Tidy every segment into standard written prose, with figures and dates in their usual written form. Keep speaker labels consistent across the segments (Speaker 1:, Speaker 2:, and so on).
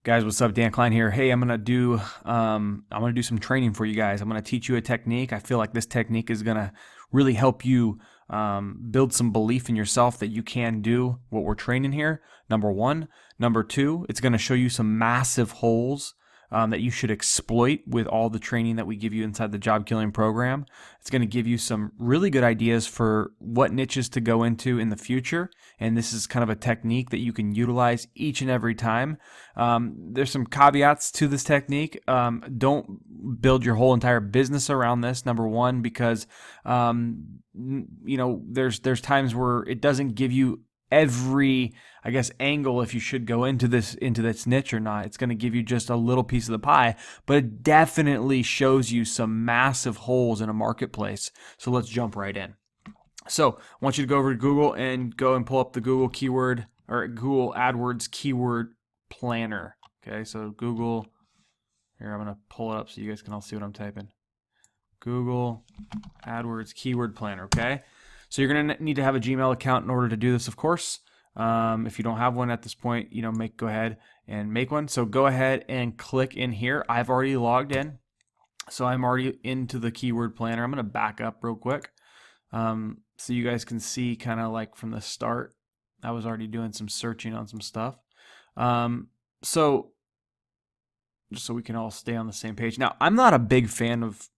Speaker 1: Guys, what's up? Dan Klein here. Hey, I'm gonna do some training for you guys. I'm gonna teach you a technique. I feel like this technique is gonna really help you build some belief in yourself that you can do what we're training here. Number one. Number two, it's gonna show you some massive holes that you should exploit with all the training that we give you inside the Job Killing program. It's going to give you some really good ideas for what niches to go into in the future. And this is kind of a technique that you can utilize each and every time. There's some caveats to this technique. Don't build your whole entire business around this, number one, because there's times where it doesn't give you every, I guess, angle if you should go into this niche or not. It's going to give you just a little piece of the pie, but it definitely shows you some massive holes in a marketplace. So let's jump right in. So I want you to go over to Google and go and pull up the Google keyword or Google AdWords keyword planner. Okay, so Google, here, I'm going to pull it up so you guys can all see what I'm typing. Google AdWords keyword planner. Okay. So you're going to need to have a Gmail account in order to do this, of course. If you don't have one at this point, go ahead and make one. So go ahead and click in here. I've already logged in, so I'm already into the keyword planner. I'm going to back up real quick so you guys can see kind of like from the start. I was already doing some searching on some stuff. So just so we can all stay on the same page. Now, I'm not a big fan of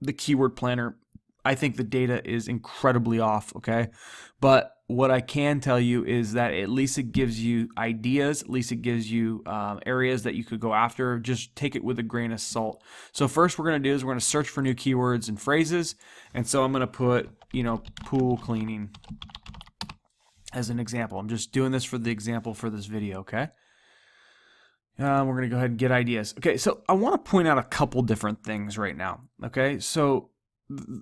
Speaker 1: the keyword planner. I think the data is incredibly off, okay? But what I can tell you is that at least it gives you ideas, at least it gives you areas that you could go after. Just take it with a grain of salt. So first we're going to do is we're going to search for new keywords and phrases. And so I'm going to put, pool cleaning as an example. I'm just doing this for the example for this video, okay? We're going to go ahead and get ideas. Okay, so I want to point out a couple different things right now, okay? So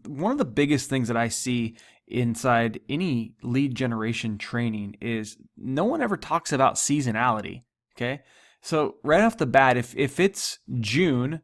Speaker 1: one of the biggest things that I see inside any lead generation training is no one ever talks about seasonality. Okay, so right off the bat, if it's June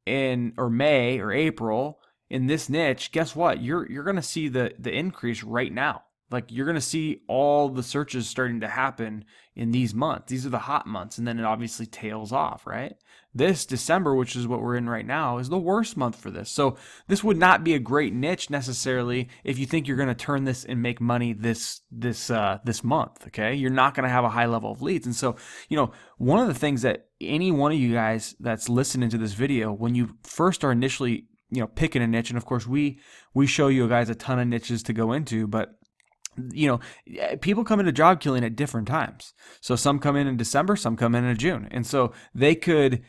Speaker 1: or May or April in this niche, guess what? You're going to see the increase right now. Like you're going to see all the searches starting to happen in these months. These are the hot months, and then it obviously tails off, right? This December, which is what we're in right now, is the worst month for this. So this would not be a great niche necessarily if you think you're going to turn this and make money this month, okay? You're not going to have a high level of leads. And so, one of the things that any one of you guys that's listening to this video, when you first are initially, picking a niche, and of course we show you guys a ton of niches to go into, but people come into Job Killing at different times. So some come in December, some come in June. And so they could,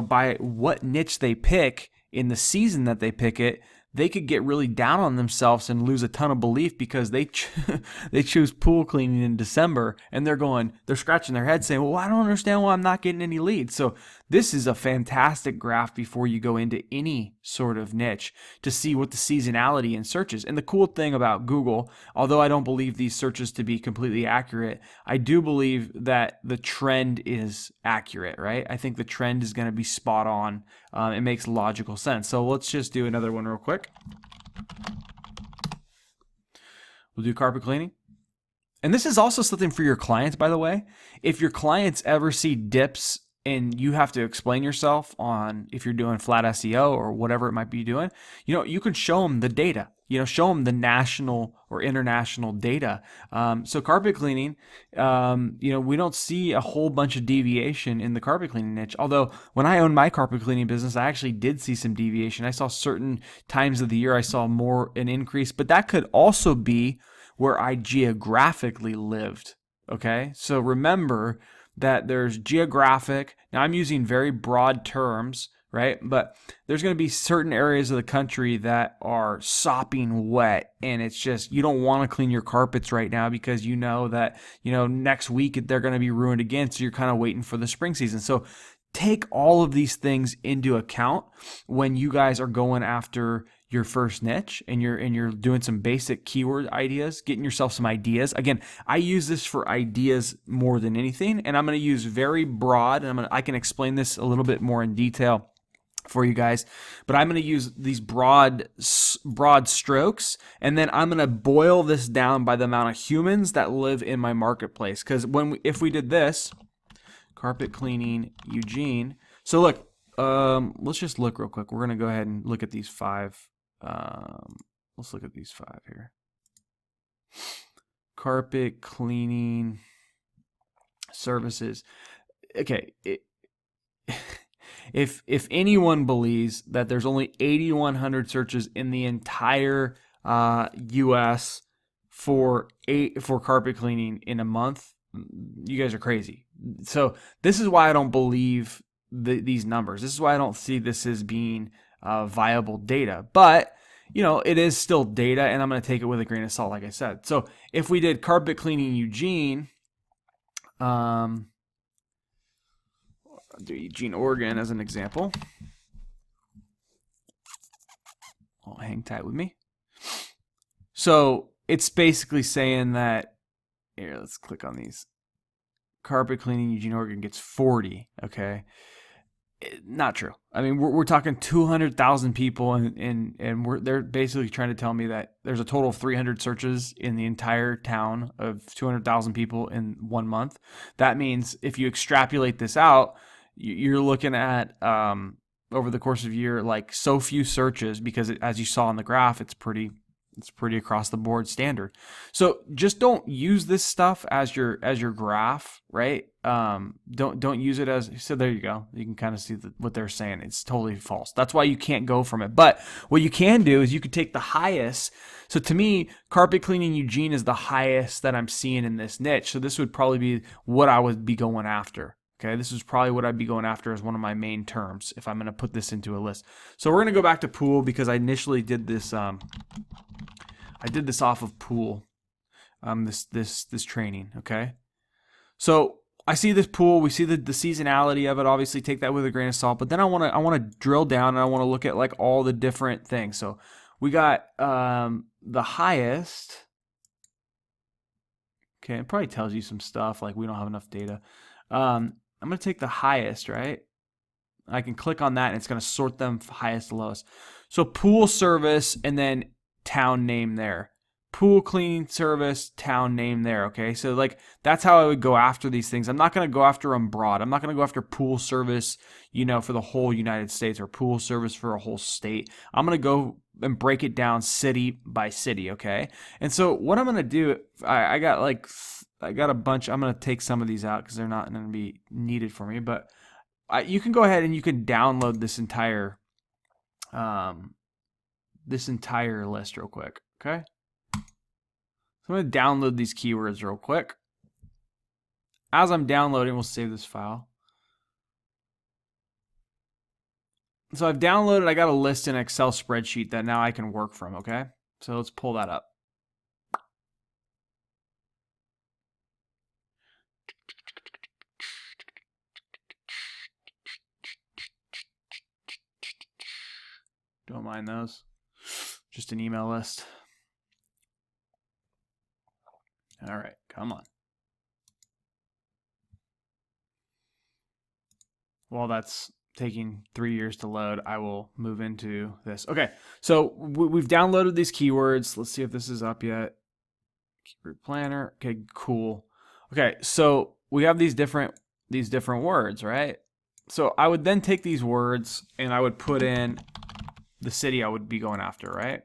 Speaker 1: by what niche they pick in the season that they pick it, they could get really down on themselves and lose a ton of belief because they choose pool cleaning in December, and they're scratching their head saying, well, I don't understand why I'm not getting any leads. So this is a fantastic graph before you go into any sort of niche to see what the seasonality in searches. And the cool thing about Google, although I don't believe these searches to be completely accurate, I do believe that the trend is accurate, right? I think the trend is going to be spot on. It makes logical sense. So let's just do another one real quick. We'll do carpet cleaning. And this is also something for your clients, by the way. If your clients ever see dips and you have to explain yourself on if you're doing flat SEO or whatever it might be doing, you can show them the data, show them the national or international data. So carpet cleaning, we don't see a whole bunch of deviation in the carpet cleaning niche. Although when I owned my carpet cleaning business, I actually did see some deviation. I saw certain times of the year, I saw an increase, but that could also be where I geographically lived. Okay. So remember that there's geographic. Now I'm using very broad terms, right? But there's going to be certain areas of the country that are sopping wet, and it's just, you don't want to clean your carpets right now because you know that, next week they're going to be ruined again. So you're kind of waiting for the spring season. So take all of these things into account when you guys are going after your first niche and you're doing some basic keyword ideas, getting yourself some ideas. Again, I use this for ideas more than anything, and I'm going to use very broad, and I can explain this a little bit more in detail for you guys, but I'm going to use these broad strokes, and then I'm going to boil this down by the amount of humans that live in my marketplace. Because if we did this, carpet cleaning Eugene. So look, let's just look real quick. We're gonna go ahead and look at these 5. Let's look at these 5 here. Carpet cleaning services. Okay, if anyone believes that there's only 8,100 searches in the entire U.S. for carpet cleaning in a month, you guys are crazy. So this is why I don't believe these numbers. This is why I don't see this as being viable data. But you know, it is still data, and I'm going to take it with a grain of salt, like I said. So if we did carpet cleaning Eugene, I'll do Eugene, Oregon as an example. Oh, hang tight with me. So it's basically saying that, here, let's click on these. Carpet cleaning Eugene, Oregon gets 40, okay? Not true. I mean, we're talking 200,000 people, and they're basically trying to tell me that there's a total of 300 searches in the entire town of 200,000 people in 1 month. That means if you extrapolate this out, you're looking at over the course of a year, like so few searches, because as you saw in the graph, it's pretty across the board standard. So just don't use this stuff as your graph, right? Don't use it as, so there you go. You can kind of see what they're saying. It's totally false. That's why you can't go from it. But what you can do is you could take the highest. So to me, carpet cleaning Eugene is the highest that I'm seeing in this niche. So this would probably be what I would be going after. Okay, this is probably what I'd be going after as one of my main terms if I'm going to put this into a list. So we're going to go back to Pool because I initially did this. I did this off of Pool. This training. Okay, so I see this Pool. We see the seasonality of it. Obviously, take that with a grain of salt. But then I want to drill down and I want to look at like all the different things. So we got the highest. Okay, it probably tells you some stuff like we don't have enough data. I'm going to take the highest, right? I can click on that and it's going to sort them highest to lowest. So pool service and then town name there. Pool cleaning service, town name there, okay? So like that's how I would go after these things. I'm not going to go after them broad. I'm not going to go after pool service, you know, for the whole United States or pool service for a whole state. I'm going to go and break it down city by city, okay? And so what I'm going to do, I got a bunch. I'm going to take some of these out because they're not going to be needed for me. But you can go ahead and you can download this entire list real quick. Okay. So I'm going to download these keywords real quick. As I'm downloading, we'll save this file. So I've downloaded. I got a list in Excel spreadsheet that now I can work from. Okay. So let's pull that up. Don't mind those. Just an email list. All right, come on. While that's taking 3 years to load, I will move into this. Okay, so we've downloaded these keywords. Let's see if this is up yet. Keyword planner. Okay, cool. Okay, so we have these different words, right? So I would then take these words and I would put in the city I would be going after, right?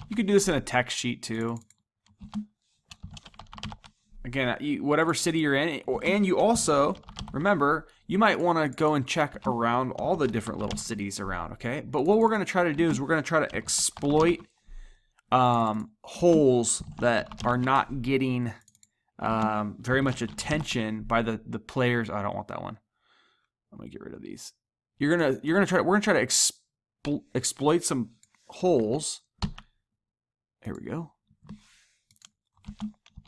Speaker 1: You could do this in a text sheet too. Again, whatever city you're in, and you also, remember, you might want to go and check around all the different little cities around, okay? But what we're going to try to do is we're going to try to exploit holes that are not getting very much attention by the players. I don't want that one. I'm going to get rid of these. We're going to try to exploit some holes. Here we go.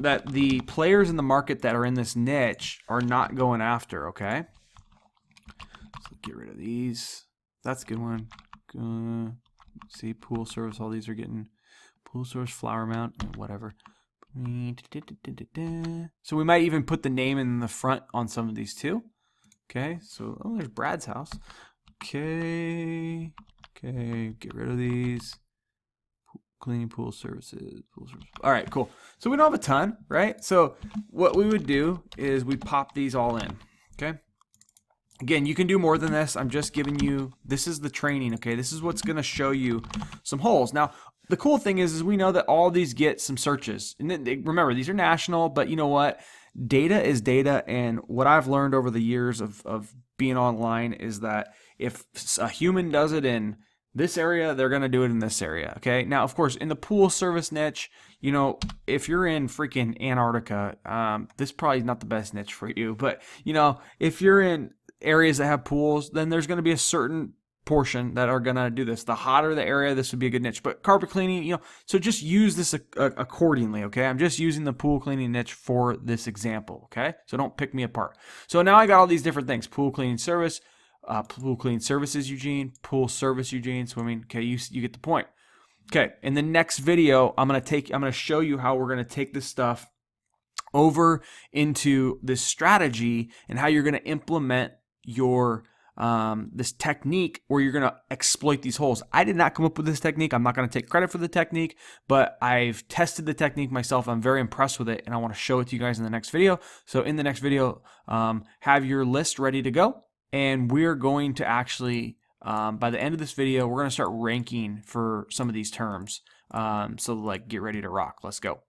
Speaker 1: That the players in the market that are in this niche are not going after, okay? So get rid of these. That's a good one. See, pool service, all these are getting pool service, flower mount, whatever. So we might even put the name in the front on some of these too. Okay, so, oh, there's Brad's house. Okay, get rid of these. cleaning pool services. All right, cool. So we don't have a ton, right? So what we would do is we pop these all in, okay? Again, you can do more than this. I'm just giving you, this is the training, okay? This is what's going to show you some holes. Now, the cool thing is we know that all these get some searches. And then, remember, these are national, but you know what? Data is data, and what I've learned over the years of being online is that if a human does it in this area, they're going to do it in this area, okay? Now, of course, in the pool service niche, you know, if you're in freaking Antarctica, this probably is not the best niche for you. But, you know, if you're in areas that have pools, then there's going to be a certain portion that are going to do this. The hotter the area, this would be a good niche. But carpet cleaning, you know, so just use this accordingly, okay? I'm just using the pool cleaning niche for this example, okay? So don't pick me apart. So now I got all these different things. Pool cleaning service, pool cleaning services Eugene, pool service Eugene, swimming. Okay, you get the point. Okay, in the next video, I'm going to show you how we're going to take this stuff over into this strategy and how you're going to implement your this technique where you're going to exploit these holes. I did not come up with this technique. I'm not going to take credit for the technique, but I've tested the technique myself. I'm very impressed with it, and I want to show it to you guys in the next video. So in the next video, have your list ready to go, and we're going to actually, by the end of this video, we're going to start ranking for some of these terms. So like, get ready to rock. Let's go.